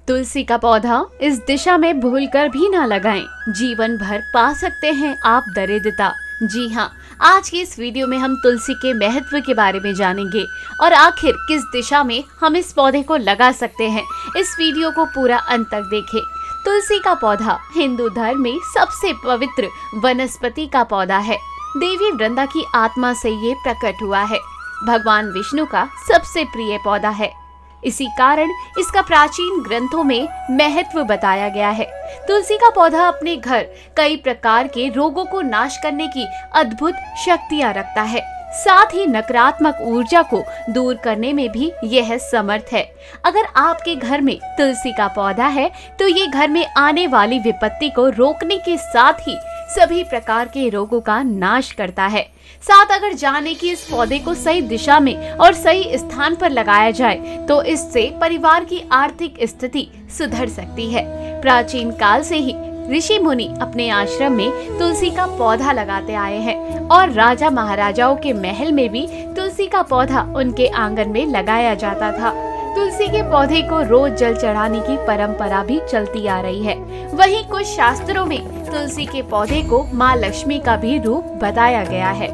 तुलसी का पौधा इस दिशा में भूलकर भी ना लगाएं, जीवन भर पा सकते हैं आप दरिद्रता। जी हाँ, आज की इस वीडियो में हम तुलसी के महत्व के बारे में जानेंगे और आखिर किस दिशा में हम इस पौधे को लगा सकते हैं। इस वीडियो को पूरा अंत तक देखें। तुलसी का पौधा हिंदू धर्म में सबसे पवित्र वनस्पति का पौधा है। देवी वृंदा की आत्मा से ये प्रकट हुआ है। भगवान विष्णु का सबसे प्रिय पौधा है। इसी कारण इसका प्राचीन ग्रंथों में महत्व बताया गया है। तुलसी का पौधा अपने घर कई प्रकार के रोगों को नाश करने की अद्भुत शक्तियां रखता है। साथ ही नकारात्मक ऊर्जा को दूर करने में भी यह समर्थ है। अगर आपके घर में तुलसी का पौधा है तो ये घर में आने वाली विपत्ति को रोकने के साथ ही सभी प्रकार के रोगों का नाश करता है। साथ अगर जाने कि इस पौधे को सही दिशा में और सही स्थान पर लगाया जाए तो इससे परिवार की आर्थिक स्थिति सुधर सकती है। प्राचीन काल से ही ऋषि मुनि अपने आश्रम में तुलसी का पौधा लगाते आए हैं और राजा महाराजाओं के महल में भी तुलसी का पौधा उनके आंगन में लगाया जाता था। तुलसी के पौधे को रोज जल चढ़ाने की परंपरा भी चलती आ रही है। वहीं कुछ शास्त्रों में तुलसी के पौधे को माँ लक्ष्मी का भी रूप बताया गया है।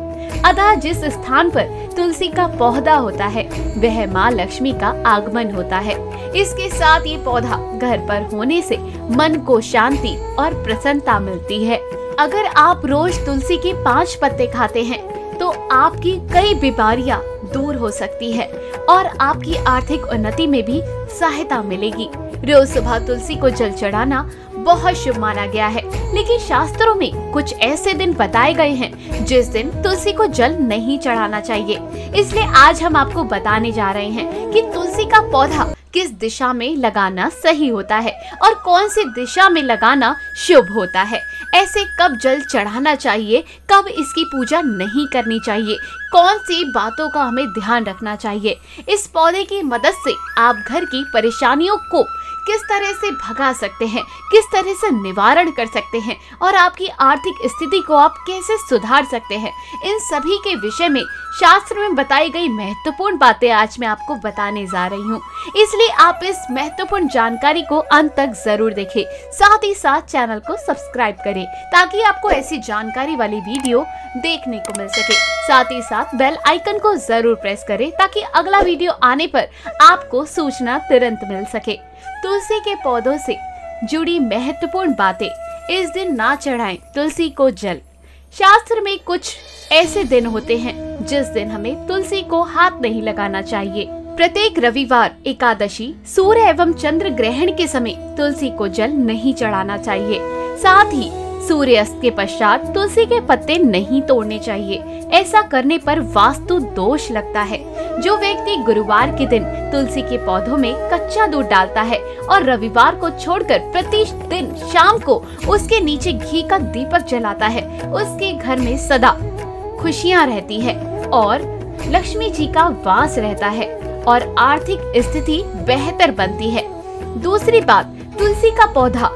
अतः जिस स्थान पर तुलसी का पौधा होता है वह माँ लक्ष्मी का आगमन होता है। इसके साथ ये पौधा घर पर होने से मन को शांति और प्रसन्नता मिलती है। अगर आप रोज तुलसी के 5 पत्ते खाते हैं तो आपकी कई बीमारियां दूर हो सकती है और आपकी आर्थिक उन्नति में भी सहायता मिलेगी। रोज सुबह तुलसी को जल चढ़ाना बहुत शुभ माना गया है, लेकिन शास्त्रों में कुछ ऐसे दिन बताए गए हैं जिस दिन तुलसी को जल नहीं चढ़ाना चाहिए। इसलिए आज हम आपको बताने जा रहे हैं कि तुलसी का पौधा किस दिशा में लगाना सही होता है और कौन सी दिशा में लगाना शुभ होता है। ऐसे कब जल चढ़ाना चाहिए, कब इसकी पूजा नहीं करनी चाहिए, कौन सी बातों का हमें ध्यान रखना चाहिए। इस पौधे की मदद से आप घर की परेशानियों को किस तरह से भगा सकते हैं, किस तरह से निवारण कर सकते हैं और आपकी आर्थिक स्थिति को आप कैसे सुधार सकते हैं, इन सभी के विषय में शास्त्र में बताई गई महत्वपूर्ण बातें आज मैं आपको बताने जा रही हूँ। इसलिए आप इस महत्वपूर्ण जानकारी को अंत तक जरूर देखें। साथ ही साथ चैनल को सब्सक्राइब करें ताकि आपको ऐसी जानकारी वाली वीडियो देखने को मिल सके। साथ ही साथ बेल आइकन को जरूर प्रेस करें ताकि अगला वीडियो आने पर आपको सूचना तुरंत मिल सके। तुलसी के पौधों से जुड़ी महत्वपूर्ण बातें। इस दिन ना चढ़ाएं तुलसी को जल। शास्त्र में कुछ ऐसे दिन होते हैं जिस दिन हमें तुलसी को हाथ नहीं लगाना चाहिए। प्रत्येक रविवार, एकादशी, सूर्य एवं चंद्र ग्रहण के समय तुलसी को जल नहीं चढ़ाना चाहिए। साथ ही सूर्यास्त के पश्चात तुलसी के पत्ते नहीं तोड़ने चाहिए। ऐसा करने पर वास्तु दोष लगता है। जो व्यक्ति गुरुवार के दिन तुलसी के पौधों में कच्चा दूध डालता है और रविवार को छोड़कर प्रतिदिन शाम को उसके नीचे घी का दीपक जलाता है, उसके घर में सदा खुशियां रहती है और लक्ष्मी जी का वास रहता है और आर्थिक स्थिति बेहतर बनती है। दूसरी बात, तुलसी का पौधा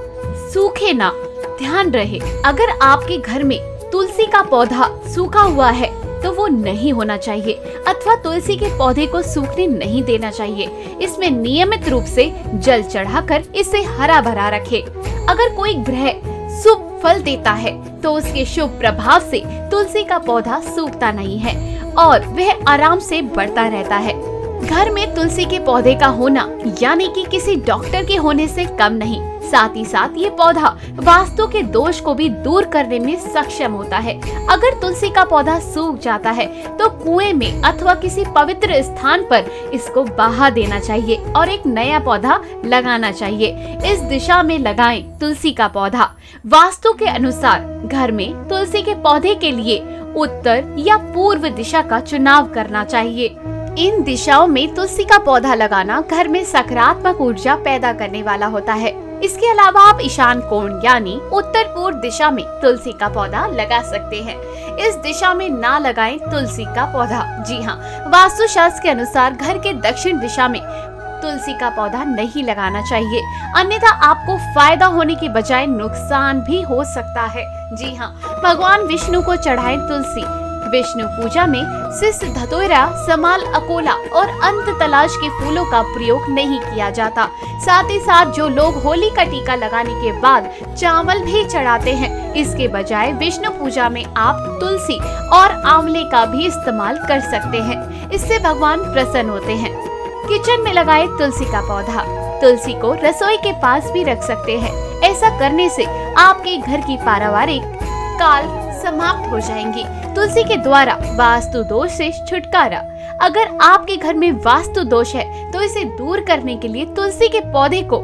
सूखे ना, ध्यान रहे अगर आपके घर में तुलसी का पौधा सूखा हुआ है तो वो नहीं होना चाहिए अथवा तुलसी के पौधे को सूखने नहीं देना चाहिए। इसमें नियमित रूप से जल चढ़ाकर इसे हरा भरा रखें। अगर कोई ग्रह शुभ फल देता है तो उसके शुभ प्रभाव से तुलसी का पौधा सूखता नहीं है और वह आराम से बढ़ता रहता है। घर में तुलसी के पौधे का होना यानी कि किसी डॉक्टर के होने से कम नहीं। साथ ही साथ ये पौधा वास्तु के दोष को भी दूर करने में सक्षम होता है। अगर तुलसी का पौधा सूख जाता है तो कुएं में अथवा किसी पवित्र स्थान पर इसको बहा देना चाहिए और एक नया पौधा लगाना चाहिए। इस दिशा में लगाएं तुलसी का पौधा। वास्तु के अनुसार घर में तुलसी के पौधे के लिए उत्तर या पूर्व दिशा का चुनाव करना चाहिए। इन दिशाओं में तुलसी का पौधा लगाना घर में सकारात्मक ऊर्जा पैदा करने वाला होता है। इसके अलावा आप ईशान कोण यानी उत्तर पूर्व दिशा में तुलसी का पौधा लगा सकते हैं। इस दिशा में ना लगाएं तुलसी का पौधा। जी हाँ, वास्तु शास्त्र के अनुसार घर के दक्षिण दिशा में तुलसी का पौधा नहीं लगाना चाहिए, अन्यथा आपको फायदा होने की बजाय नुकसान भी हो सकता है। जी हाँ, भगवान विष्णु को चढ़ाएं तुलसी। विष्णु पूजा में सिस धतोरा, समाल अकोला और अंत तलाश के फूलों का प्रयोग नहीं किया जाता। साथ ही साथ जो लोग होली का टीका लगाने के बाद चावल भी चढ़ाते हैं, इसके बजाय विष्णु पूजा में आप तुलसी और आंवले का भी इस्तेमाल कर सकते हैं। इससे भगवान प्रसन्न होते हैं। किचन में लगाए तुलसी का पौधा। तुलसी को रसोई के पास भी रख सकते हैं। ऐसा करने से आपके घर की पारिवारिक काल समाप्त हो जाएंगी। तुलसी के द्वारा वास्तु दोष से छुटकारा। अगर आपके घर में वास्तु दोष है तो इसे दूर करने के लिए तुलसी के पौधे को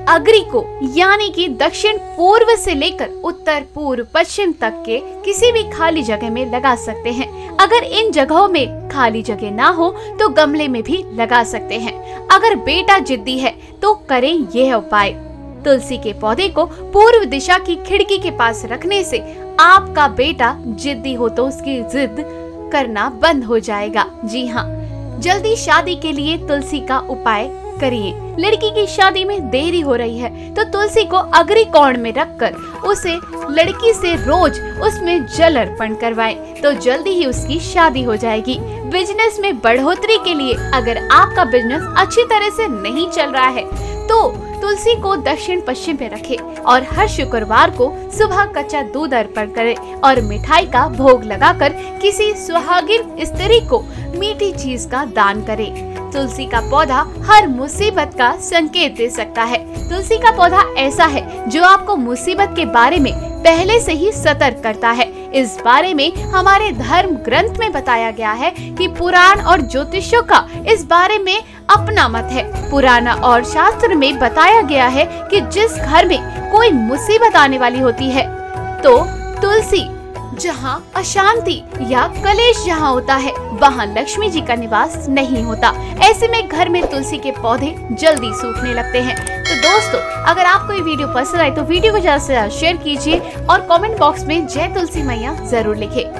अग्री को यानी कि दक्षिण पूर्व से लेकर उत्तर पूर्व पश्चिम तक के किसी भी खाली जगह में लगा सकते हैं। अगर इन जगहों में खाली जगह ना हो तो गमले में भी लगा सकते हैं। अगर बेटा जिद्दी है तो करें यह उपाय। तुलसी के पौधे को पूर्व दिशा की खिड़की के पास रखने से आपका बेटा जिद्दी हो तो उसकी जिद करना बंद हो जाएगा। जी हाँ, जल्दी शादी के लिए तुलसी का उपाय करिए। लड़की की शादी में देरी हो रही है तो तुलसी को अग्री कोण में रखकर उसे लड़की से रोज उसमें जल अर्पण करवाएं तो जल्दी ही उसकी शादी हो जाएगी। बिजनेस में बढ़ोतरी के लिए अगर आपका बिजनेस अच्छी तरह से नहीं चल रहा है तो तुलसी को दक्षिण पश्चिम में रखें और हर शुक्रवार को सुबह कच्चा दूध अर्पण करें और मिठाई का भोग लगाकर किसी सुहागिन स्त्री को मीठी चीज का दान करें। तुलसी का पौधा हर मुसीबत का संकेत दे सकता है। तुलसी का पौधा ऐसा है जो आपको मुसीबत के बारे में पहले से ही सतर्क करता है। इस बारे में हमारे धर्म ग्रंथ में बताया गया है कि पुराण और ज्योतिषों का इस बारे में अपना मत है। पुराण और शास्त्र में बताया गया है कि जिस घर में कोई मुसीबत आने वाली होती है तो तुलसी जहाँ अशांति या कलेश जहाँ होता है वहाँ लक्ष्मी जी का निवास नहीं होता। ऐसे में घर में तुलसी के पौधे जल्दी सूखने लगते हैं। तो दोस्तों, अगर आपको ये वीडियो पसंद आए तो वीडियो को ज्यादा से ज्यादा शेयर कीजिए और कमेंट बॉक्स में जय तुलसी मैया जरूर लिखें।